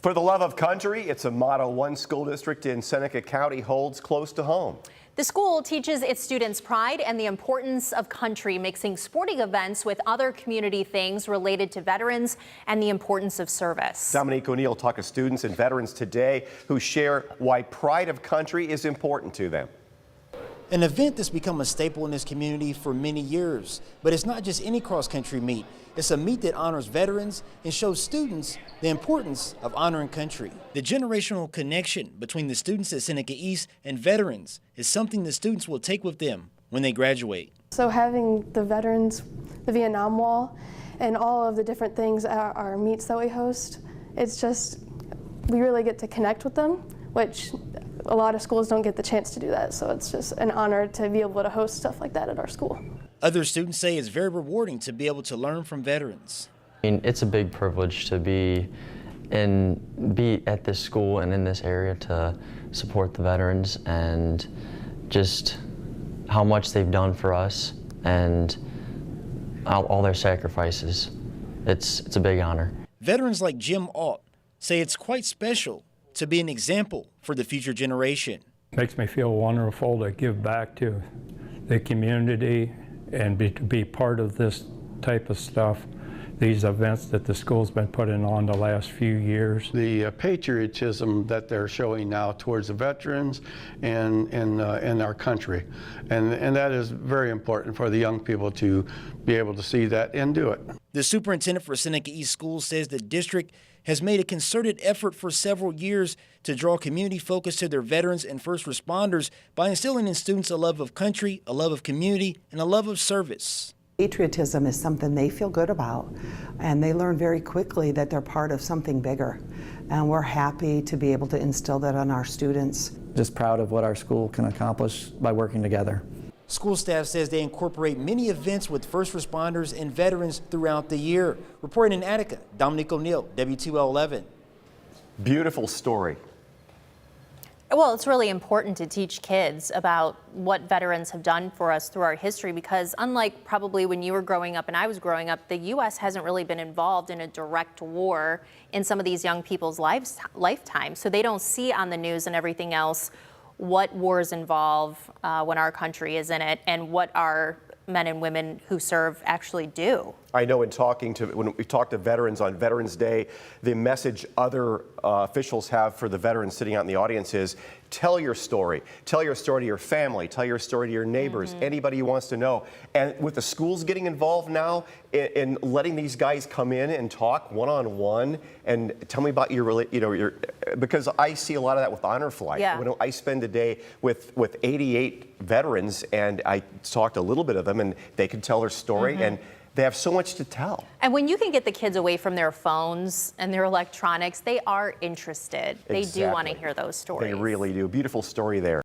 For the love of country, it's a Model I school district in Seneca County holds close to home. The school teaches its students pride and the importance of country, mixing sporting events with other community things related to veterans and the importance of service. Dominique O'Neill talked to students and veterans today who share why pride of country is important to them. An event that's become a staple in this community for many years. But it's not just any cross-country meet. It's a meet that honors veterans and shows students the importance of honoring country. The generational connection between the students at Seneca East and veterans is something the students will take with them when they graduate. So having the veterans, the Vietnam Wall, and all of the different things at our meets that we host, it's just, we really get to connect with them, which a lot of schools don't get the chance to do that. So it's just an honor to be able to host stuff like that at our school. Other students say it's very rewarding to be able to learn from veterans. I mean, it's a big privilege to be at this school and in this area to support the veterans and just how much they've done for us and all their sacrifices. It's a big honor. Veterans like Jim Alt say it's quite special to be an example for the future generation. Makes me feel wonderful to give back to the community and to be part of this type of stuff, these events that the school's been putting on the last few years. The patriotism that they're showing now towards the veterans and our country. And that is very important for the young people to be able to see that and do it. The superintendent for Seneca East Schools says the district has made a concerted effort for several years to draw community focus to their veterans and first responders by instilling in students a love of country, a love of community, and a love of service. Patriotism is something they feel good about, and they learn very quickly that they're part of something bigger. And we're happy to be able to instill that on our students. Just proud of what our school can accomplish by working together. School staff says they incorporate many events with first responders and veterans throughout the year. Reporting in Attica, Dominique O'Neill, W2L11. Beautiful story. Well, it's really important to teach kids about what veterans have done for us through our history, because unlike probably when you were growing up and I was growing up, the U.S. hasn't really been involved in a direct war in some of these young people's lifetime. So they don't see on the news and everything else what wars involve when our country is in it and what our men and women who serve actually do. I know when we talk to veterans on Veterans Day, the message other officials have for the veterans sitting out in the audience is, tell your story. Tell your story to your family. Tell your story to your neighbors, anybody who wants to know. And with the schools getting involved now in letting these guys come in and talk one-on-one and tell me about your because I see a lot of that with Honor Flight. Yeah. When I spend a day with 88 veterans and I talked a little bit of them and they can tell their story and they have so much to tell. And when you can get the kids away from their phones and their electronics, they are interested. They do want to hear those stories. They really do. Beautiful story there.